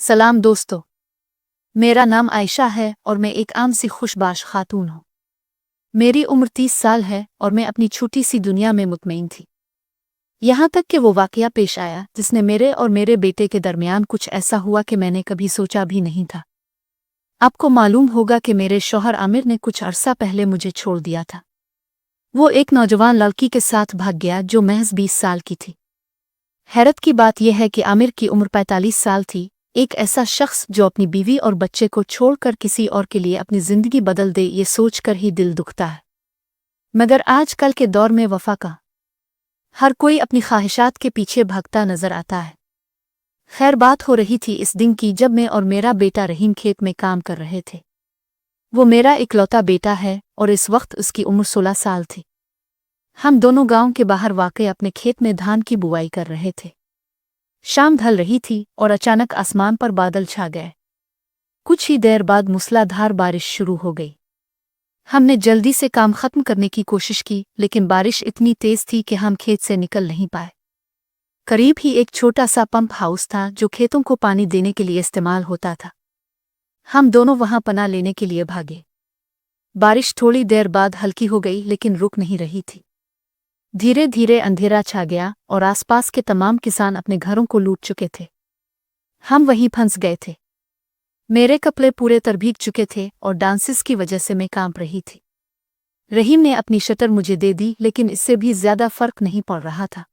सलाम दोस्तों, मेरा नाम आयशा है और मैं एक आम सी खुशबाश खातून हूँ। मेरी उम्र 30 साल है और मैं अपनी छोटी सी दुनिया में मुतमईन थी। यहाँ तक कि वो वाकया पेश आया जिसने मेरे और मेरे बेटे के दरमियान कुछ ऐसा हुआ कि मैंने कभी सोचा भी नहीं था। आपको मालूम होगा कि मेरे शौहर आमिर ने कुछ अरसा पहले मुझे छोड़ दिया था। वो एक नौजवान लड़की के साथ भाग गया जो महज 20 साल की थी। हैरत की बात यह है कि आमिर की उम्र 45 साल थी। एक ऐसा शख्स जो अपनी बीवी और बच्चे को छोड़कर किसी और के लिए अपनी जिंदगी बदल दे, ये सोचकर ही दिल दुखता है। मगर आजकल के दौर में वफा का हर कोई अपनी ख्वाहिशात के पीछे भागता नजर आता है। खैर, बात हो रही थी इस दिन की जब मैं और मेरा बेटा रहीम खेत में काम कर रहे थे। वो मेरा इकलौता बेटा है और इस वक्त उसकी उम्र 16 साल थी। हम दोनों गांव के बाहर वाक़े अपने खेत में धान की बुवाई कर रहे थे। शाम ढल रही थी और अचानक आसमान पर बादल छा गए। कुछ ही देर बाद मूसलाधार बारिश शुरू हो गई। हमने जल्दी से काम खत्म करने की कोशिश की, लेकिन बारिश इतनी तेज थी कि हम खेत से निकल नहीं पाए। करीब ही एक छोटा सा पंप हाउस था जो खेतों को पानी देने के लिए इस्तेमाल होता था। हम दोनों वहां पनाह लेने के लिए भागे। बारिश थोड़ी देर बाद हल्की हो गई, लेकिन रुक नहीं रही थी। धीरे धीरे अंधेरा छा गया और आसपास के तमाम किसान अपने घरों को लूट चुके थे। हम वहीं फंस गए थे। मेरे कपड़े पूरे तरह भीग चुके थे और डांसिस की वजह से मैं कांप रही थी। रहीम ने अपनी शटर मुझे दे दी, लेकिन इससे भी ज्यादा फर्क नहीं पड़ रहा था।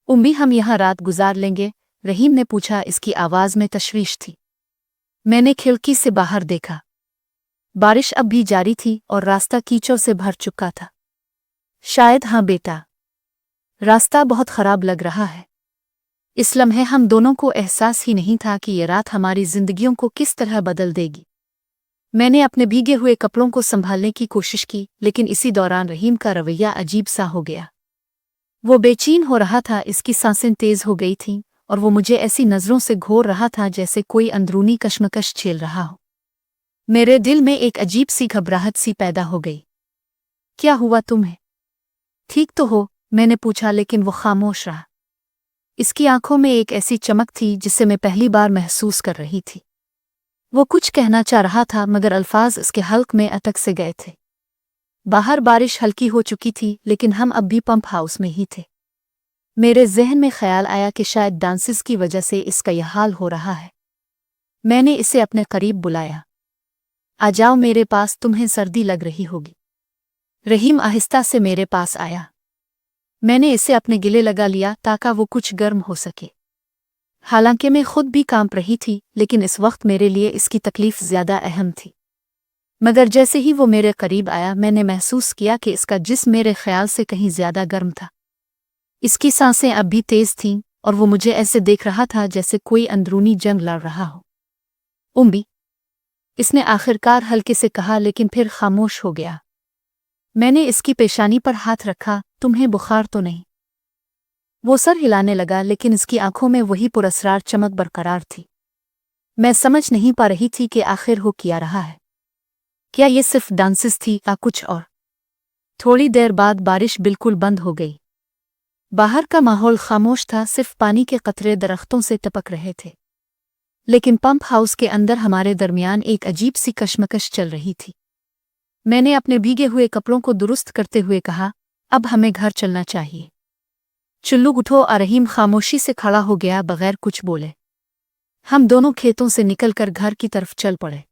उम्मी, हम यहाँ रात गुजार लेंगे? रहीम ने पूछा। इसकी आवाज में तशवीश थी। मैंने खिड़की से बाहर देखा। बारिश अब भी जारी थी और रास्ता कीचड़ से भर चुका था। शायद हाँ बेटा, रास्ता बहुत खराब लग रहा है। इस लम्हे हम दोनों को एहसास ही नहीं था कि ये रात हमारी जिंदगियों को किस तरह बदल देगी। मैंने अपने भीगे हुए कपड़ों को संभालने की कोशिश की, लेकिन इसी दौरान रहीम का रवैया अजीब सा हो गया। वो बेचैन हो रहा था, इसकी सांसें तेज हो गई थीं और वो मुझे ऐसी नज़रों से घूर रहा था जैसे कोई अंदरूनी कश्मकश झेल रहा हो। मेरे दिल में एक अजीब सी घबराहट सी पैदा हो गई। क्या हुआ तुम्हें? ठीक तो हो? मैंने पूछा, लेकिन वो खामोश रहा। इसकी आंखों में एक ऐसी चमक थी जिसे मैं पहली बार महसूस कर रही थी। वो कुछ कहना चाह रहा था, मगर अल्फाज उसके हल्क में अटक से गए थे। बाहर बारिश हल्की हो चुकी थी, लेकिन हम अब भी पंप हाउस में ही थे। मेरे जहन में ख्याल आया कि शायद डांसिस की वजह से इसका यह हाल हो रहा है। मैंने इसे अपने करीब बुलाया। आ जाओ मेरे पास, तुम्हें सर्दी लग रही होगी। रहीम आहिस्ता से मेरे पास आया। मैंने इसे अपने गिले लगा लिया ताकि वो कुछ गर्म हो सके। हालांकि मैं खुद भी कांप रही थी, लेकिन इस वक्त मेरे लिए इसकी तकलीफ ज्यादा अहम थी। मगर जैसे ही वो मेरे करीब आया, मैंने महसूस किया कि इसका जिस्म मेरे ख्याल से कहीं ज्यादा गर्म था। इसकी सांसें अब भी तेज थीं और वो मुझे ऐसे देख रहा था जैसे कोई अंदरूनी जंग लड़ रहा हो। उम्मी, इसने आखिरकार हल्के से कहा, लेकिन फिर खामोश हो गया। मैंने इसकी पेशानी पर हाथ रखा। तुम्हें बुखार तो नहीं? वो सर हिलाने लगा, लेकिन इसकी आंखों में वही पुरस्रार चमक बरकरार थी। मैं समझ नहीं पा रही थी कि आखिर हो क्या रहा है। क्या ये सिर्फ डांसिस थी या कुछ और? थोड़ी देर बाद बारिश बिल्कुल बंद हो गई। बाहर का माहौल खामोश था, सिर्फ पानी के कतरे दरख्तों से टपक रहे थे। लेकिन पंप हाउस के अंदर हमारे दरमियान एक अजीब सी कशमकश चल रही थी। मैंने अपने भीगे हुए कपड़ों को दुरुस्त करते हुए कहा, अब हमें घर चलना चाहिए। चुल्लू उठो। रहीम खामोशी से खड़ा हो गया, बगैर कुछ बोले। हम दोनों खेतों से निकलकर घर की तरफ चल पड़े।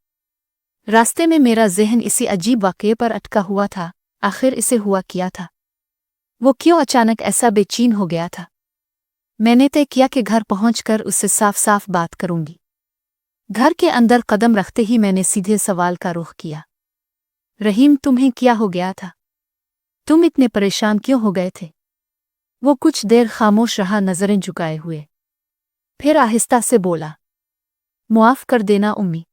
रास्ते में मेरा जहन इसी अजीब वाक़ये पर अटका हुआ था। आखिर इसे हुआ क्या था? वो क्यों अचानक ऐसा बेचैन हो गया था? मैंने तय किया कि घर पहुंचकर उससे साफ साफ बात करूंगी। घर के अंदर कदम रखते ही मैंने सीधे सवाल का रुख किया। रहीम, तुम्हें क्या हो गया था? तुम इतने परेशान क्यों हो गए थे? वो कुछ देर खामोश रहा, नजरें झुकाए हुए। फिर आहिस्ता से बोला, मुआफ कर देना उम्मी।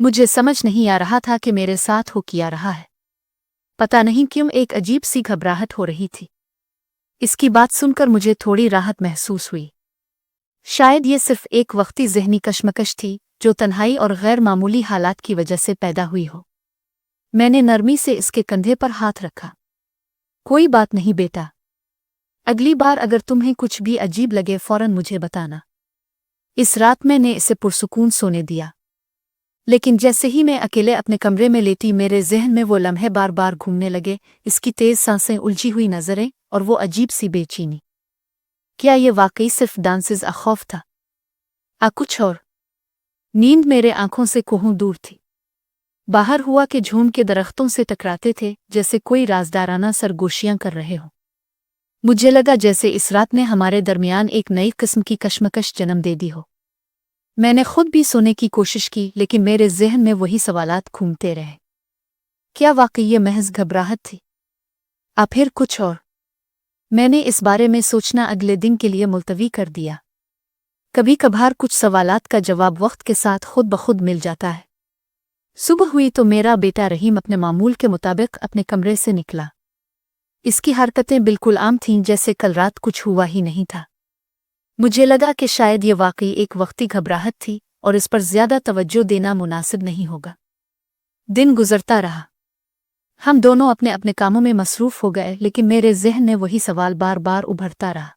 मुझे समझ नहीं आ रहा था कि मेरे साथ हो क्या रहा है। पता नहीं क्यों एक अजीब सी घबराहट हो रही थी। इसकी बात सुनकर मुझे थोड़ी राहत महसूस हुई। शायद ये सिर्फ एक वक्ती ज़हनी कशमकश थी जो तन्हाई और गैर मामूली हालात की वजह से पैदा हुई हो। मैंने नरमी से इसके कंधे पर हाथ रखा। कोई बात नहीं बेटा, अगली बार अगर तुम्हें कुछ भी अजीब लगे फौरन मुझे बताना। इस रात मैंने इसे पुरसुकून सोने दिया, लेकिन जैसे ही मैं अकेले अपने कमरे में लेटी मेरे जहन में वो लम्हे बार बार घूमने लगे, इसकी तेज सांसें, उलझी हुई नजरें और वो अजीब सी बेचैनी। क्या ये वाकई सिर्फ डांसेस आ खौफ था, कुछ और? नींद मेरे आंखों से कोहों दूर थी। बाहर हुआ के झूम के दरख्तों से टकराते थे, जैसे कोई राजदाराना सरगोशियां कर रहे हो। मुझे लगा जैसे इस रात ने हमारे दरमियान एक नई किस्म की कश्मकश जन्म दे दी हो। मैंने खुद भी सोने की कोशिश की, लेकिन मेरे जहन में वही सवालात घूमते रहे। क्या वाकई ये महज घबराहट थी, फिर कुछ और? मैंने इस बारे में सोचना अगले दिन के लिए मुलतवी कर दिया। कभी कभार कुछ सवालात का जवाब वक्त के साथ खुद ब खुद मिल जाता है। सुबह हुई तो मेरा बेटा रहीम अपने मामूल के मुताबिक अपने कमरे से निकला। इसकी हरकतें बिल्कुल आम थीं, जैसे कल रात कुछ हुआ ही नहीं था। मुझे लगा कि शायद ये वाकई एक वक्ती घबराहट थी और इस पर ज्यादा तवज्जो देना मुनासिब नहीं होगा। दिन गुजरता रहा, हम दोनों अपने अपने कामों में मसरूफ हो गए, लेकिन मेरे जहन में वही सवाल बार बार उभरता रहा।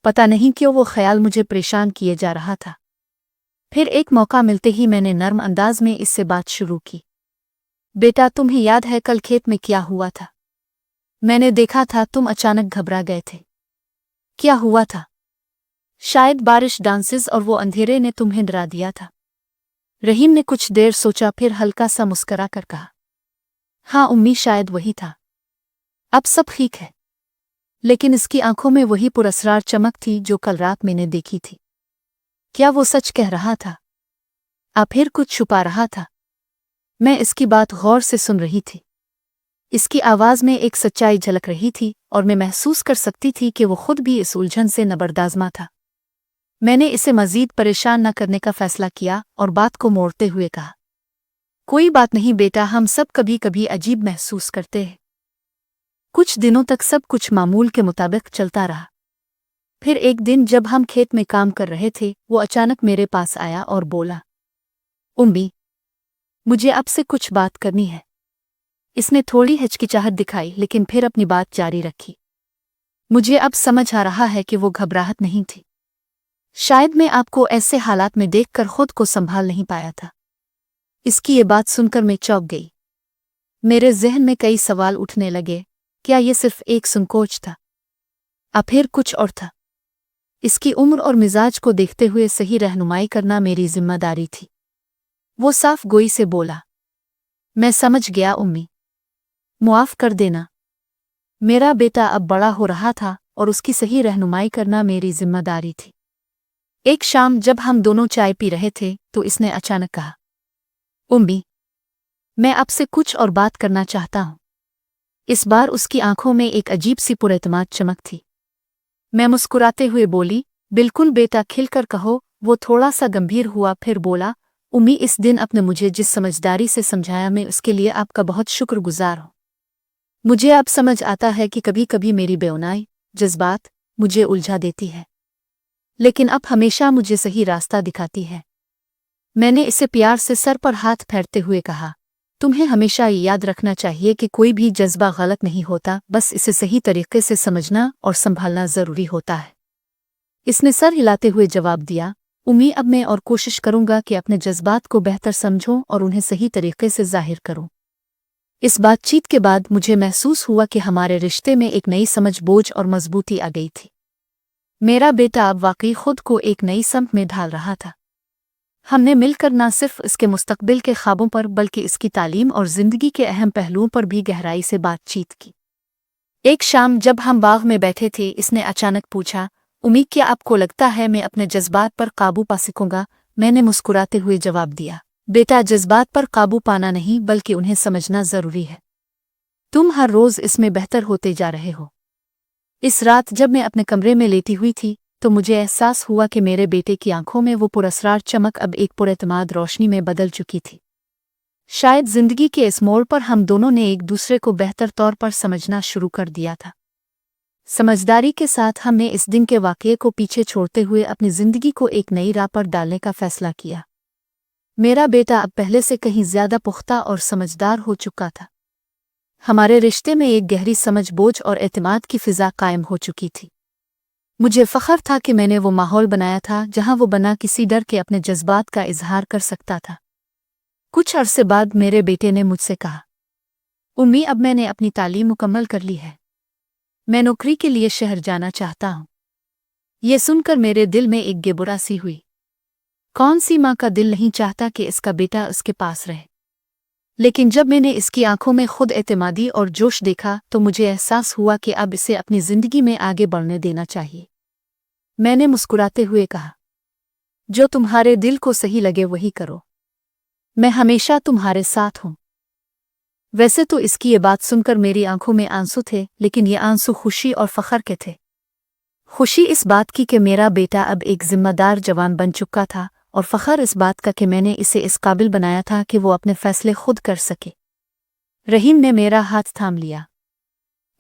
पता नहीं क्यों वो ख्याल मुझे परेशान किए जा रहा था। फिर एक मौका मिलते ही मैंने नर्म अंदाज में इससे बात शुरू की। बेटा, तुम्हें याद है कल खेत में क्या हुआ था? मैंने देखा था तुम अचानक घबरा गए थे। क्या हुआ था? शायद बारिश, डांसेस और वो अंधेरे ने तुम्हें डरा दिया था। रहीम ने कुछ देर सोचा, फिर हल्का सा मुस्करा कर कहा, हाँ उम्मी, शायद वही था। अब सब ठीक है। लेकिन इसकी आंखों में वही पुरअसरार चमक थी जो कल रात मैंने देखी थी। क्या वो सच कह रहा था, फिर कुछ छुपा रहा था? मैं इसकी बात गौर से सुन रही थी। इसकी आवाज में एक सच्चाई झलक रही थी और मैं महसूस कर सकती थी कि वो खुद भी इस उलझन से नबरदाज़मा था। मैंने इसे मजीद परेशान न करने का फैसला किया और बात को मोड़ते हुए कहा, कोई बात नहीं बेटा, हम सब कभी कभी अजीब महसूस करते हैं। कुछ दिनों तक सब कुछ मामूल के मुताबिक चलता रहा। फिर एक दिन जब हम खेत में काम कर रहे थे, वो अचानक मेरे पास आया और बोला, उम्मी, मुझे आपसे कुछ बात करनी है। इसने थोड़ी हिचकिचाहट दिखाई, लेकिन फिर अपनी बात जारी रखी। मुझे अब समझ आ रहा है कि वो घबराहट नहीं थी। शायद मैं आपको ऐसे हालात में देखकर खुद को संभाल नहीं पाया था। इसकी ये बात सुनकर मैं चौंक गई। मेरे जहन में कई सवाल उठने लगे। क्या ये सिर्फ एक संकोच था, फिर कुछ और था? इसकी उम्र और मिजाज को देखते हुए सही रहनुमाई करना मेरी जिम्मेदारी थी। वो साफ गोई से बोला, मैं समझ गया उम्मी, मुआफ कर देना। मेरा बेटा अब बड़ा हो रहा था और उसकी सही रहनुमाई करना मेरी जिम्मेदारी थी। एक शाम जब हम दोनों चाय पी रहे थे तो इसने अचानक कहा, उम्मी, मैं आपसे कुछ और बात करना चाहता हूं। इस बार उसकी आंखों में एक अजीब सी पुरएतमाद चमक थी। मैं मुस्कुराते हुए बोली, बिल्कुल बेटा, खिलकर कहो। वो थोड़ा सा गंभीर हुआ, फिर बोला, उम्मी, इस दिन आपने मुझे जिस समझदारी से समझाया, मैं उसके लिए आपका बहुत शुक्रगुजार हूं। मुझे अब समझ आता है कि कभी कभी मेरी बेउनाई, जज्बात मुझे उलझा देती है, लेकिन अब हमेशा मुझे सही रास्ता दिखाती है। मैंने इसे प्यार से सर पर हाथ फेरते हुए कहा, तुम्हें हमेशा याद रखना चाहिए कि कोई भी जज्बा गलत नहीं होता, बस इसे सही तरीके से समझना और संभालना जरूरी होता है। इसने सर हिलाते हुए जवाब दिया, उम्मी, अब मैं और कोशिश करूंगा कि अपने जज्बात को बेहतर समझूं और उन्हें सही तरीके से जाहिर करूं। इस बातचीत के बाद मुझे महसूस हुआ कि हमारे रिश्ते में एक नई समझ, बोझ और मजबूती आ गई थी। मेरा बेटा अब वाकई खुद को एक नई समत में ढाल रहा था। हमने मिलकर न सिर्फ इसके मुस्तकबिल के ख्वाबों पर, बल्कि इसकी तालीम और जिंदगी के अहम पहलुओं पर भी गहराई से बातचीत की। एक शाम जब हम बाग में बैठे थे, इसने अचानक पूछा, उम्मी, क्या आपको लगता है मैं अपने जज्बात पर काबू पा सकूंगा? मैंने मुस्कुराते हुए जवाब दिया, बेटा, जज्बात पर काबू पाना नहीं, बल्कि उन्हें समझना जरूरी है। तुम हर रोज इसमें बेहतर होते जा रहे हो। इस रात जब मैं अपने कमरे में लेटी हुई थी तो मुझे एहसास हुआ कि मेरे बेटे की आंखों में वो पुरअसरार चमक अब एक पुरएतमाद रोशनी में बदल चुकी थी। शायद जिंदगी के इस मोड़ पर हम दोनों ने एक दूसरे को बेहतर तौर पर समझना शुरू कर दिया था। समझदारी के साथ हमने इस दिन के वाकये को पीछे छोड़ते हुए अपनी जिंदगी को एक नई राह पर डालने का फैसला किया। मेरा बेटा अब पहले से कहीं ज्यादा पुख्ता और समझदार हो चुका था। हमारे रिश्ते में एक गहरी समझ, बोझ और एतमाद की फिजा कायम हो चुकी थी। मुझे फ़ख्र था कि मैंने वो माहौल बनाया था जहां वो बिना किसी डर के अपने जज्बात का इजहार कर सकता था। कुछ अरसे बाद मेरे बेटे ने मुझसे कहा, उम्मी, अब मैंने अपनी तालीम मुकम्मल कर ली है, मैं नौकरी के लिए शहर जाना चाहता हूँ। ये सुनकर मेरे दिल में एक गेबुरा सी हुई। कौन सी माँ का दिल नहीं चाहता कि इसका बेटा उसके पास रहे। लेकिन जब मैंने इसकी आंखों में खुद एतमादी और जोश देखा तो मुझे एहसास हुआ कि अब इसे अपनी जिंदगी में आगे बढ़ने देना चाहिए। मैंने मुस्कुराते हुए कहा, जो तुम्हारे दिल को सही लगे वही करो, मैं हमेशा तुम्हारे साथ हूं। वैसे तो इसकी ये बात सुनकर मेरी आंखों में आंसू थे, लेकिन ये आंसू खुशी और फख्र के थे। खुशी इस बात की कि मेरा बेटा अब एक जिम्मेदार जवान बन चुका था, और फख्र इस बात का कि मैंने इसे इस काबिल बनाया था कि वो अपने फैसले खुद कर सके। रहीम ने मेरा हाथ थाम लिया।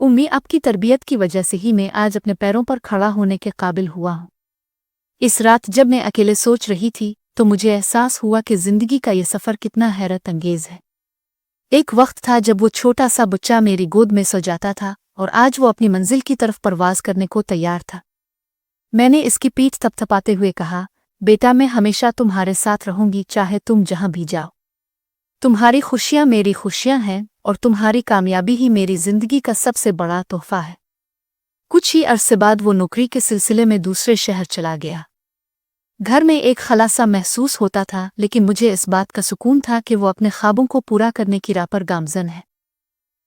उम्मी, आपकी तरबियत की वजह से ही मैं आज अपने पैरों पर खड़ा होने के काबिल हुआ हूँ। इस रात जब मैं अकेले सोच रही थी तो मुझे एहसास हुआ कि जिंदगी का ये सफ़र कितना हैरत अंगेज है। एक वक्त था जब वो छोटा सा बच्चा मेरी गोद में सो जाता था और आज वो अपनी मंजिल की तरफ परवाज करने को तैयार था। मैंने इसकी पीठ थपथपाते हुए कहा, बेटा, मैं हमेशा तुम्हारे साथ रहूंगी, चाहे तुम जहां भी जाओ। तुम्हारी खुशियां मेरी खुशियां हैं और तुम्हारी कामयाबी ही मेरी जिंदगी का सबसे बड़ा तोहफा है। कुछ ही अरसे बाद वो नौकरी के सिलसिले में दूसरे शहर चला गया। घर में एक खला सा महसूस होता था, लेकिन मुझे इस बात का सुकून था कि वो अपने ख्वाबों को पूरा करने की राह पर गामजन है।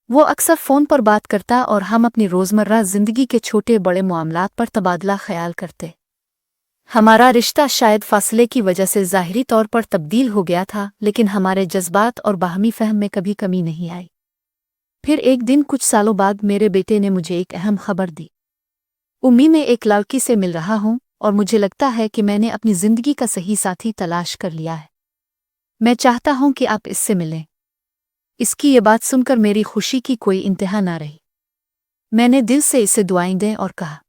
वो अक्सर फ़ोन पर बात करता और हम अपनी रोज़मर्रा ज़िंदगी के छोटे बड़े मामलात पर तबादला ख्याल करते। हमारा रिश्ता शायद फासले की वजह से ज़ाहिरी तौर पर तब्दील हो गया था, लेकिन हमारे जज्बात और बाहमी फ़हम में कभी कमी नहीं आई। फिर एक दिन कुछ सालों बाद मेरे बेटे ने मुझे एक अहम खबर दी। उम्मी, मैं एक लड़की से मिल रहा हूँ और मुझे लगता है कि मैंने अपनी ज़िंदगी का सही साथी तलाश कर लिया है। मैं चाहता हूँ कि आप इससे मिलें। इसकी ये बात सुनकर मेरी खुशी की कोई इंतहा ना रही। मैंने दिल से इसे दुआएं दें और कहा,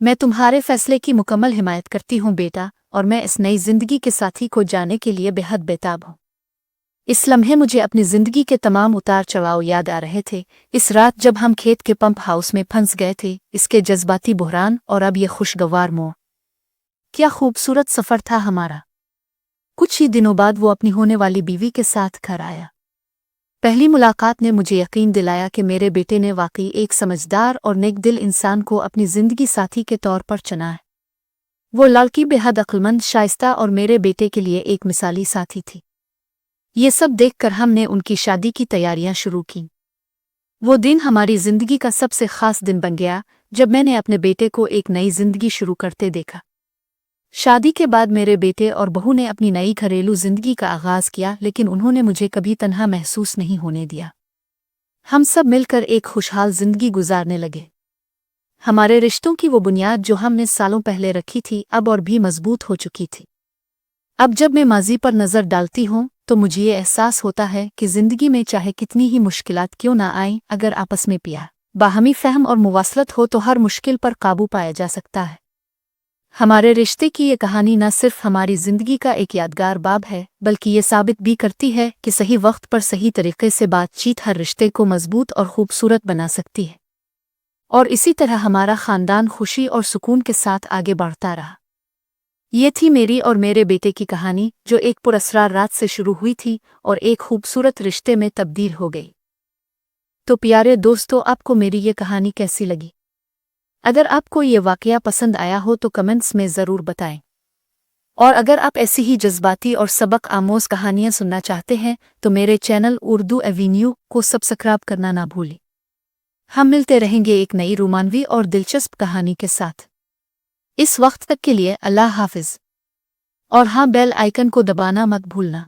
मैं तुम्हारे फैसले की मुकम्मल हिमायत करती हूँ बेटा, और मैं इस नई जिंदगी के साथी को जाने के लिए बेहद बेताब हूँ। इस लम्हे मुझे अपनी जिंदगी के तमाम उतार चढ़ाव याद आ रहे थे। इस रात जब हम खेत के पंप हाउस में फंस गए थे, इसके जज्बाती बुहरान और अब ये खुशगवार मोड़। क्या खूबसूरत सफ़र था हमारा। कुछ ही दिनों बाद वो अपनी होने वाली बीवी के साथ घर आया। पहली मुलाकात ने मुझे यकीन दिलाया कि मेरे बेटे ने वाकई एक समझदार और नेक दिल इंसान को अपनी ज़िंदगी साथी के तौर पर चुना है। वो लड़की बेहद अक्लमंद, शाइस्ता और मेरे बेटे के लिए एक मिसाली साथी थी। ये सब देखकर हमने उनकी शादी की तैयारियां शुरू की। वो दिन हमारी ज़िंदगी का सबसे ख़ास दिन बन गया जब मैंने अपने बेटे को एक नई ज़िंदगी शुरू करते देखा। शादी के बाद मेरे बेटे और बहू ने अपनी नई घरेलू जिंदगी का आगाज किया, लेकिन उन्होंने मुझे कभी तन्हा महसूस नहीं होने दिया। हम सब मिलकर एक खुशहाल जिंदगी गुजारने लगे। हमारे रिश्तों की वो बुनियाद जो हमने सालों पहले रखी थी अब और भी मजबूत हो चुकी थी। अब जब मैं माजी पर नज़र डालती हूँ तो मुझे ये एहसास होता है कि जिंदगी में चाहे कितनी ही मुश्किलात क्यों ना आएं, अगर आपस में प्यार, बाहमी फहम और मुवासलत हो तो हर मुश्किल पर काबू पाया जा सकता है। हमारे रिश्ते की ये कहानी न सिर्फ हमारी ज़िंदगी का एक यादगार बाब है, बल्कि ये साबित भी करती है कि सही वक्त पर सही तरीके से बातचीत हर रिश्ते को मजबूत और खूबसूरत बना सकती है। और इसी तरह हमारा ख़ानदान खुशी और सुकून के साथ आगे बढ़ता रहा। ये थी मेरी और मेरे बेटे की कहानी, जो एक पुरअसरार रात से शुरू हुई थी और एक खूबसूरत रिश्ते में तब्दील हो गई। तो प्यारे दोस्तों, आपको मेरी ये कहानी कैसी लगी? अगर आपको ये वाक़या पसंद आया हो तो कमेंट्स में ज़रूर बताएं। और अगर आप ऐसी ही जज्बाती और सबक आमोज़ कहानियाँ सुनना चाहते हैं तो मेरे चैनल उर्दू एवेन्यू को सब्सक्राइब करना ना भूलें। हम मिलते रहेंगे एक नई रोमानवी और दिलचस्प कहानी के साथ। इस वक्त तक के लिए अल्लाह हाफ़िज़। और हाँ, बेल आइकन को दबाना मत भूलना।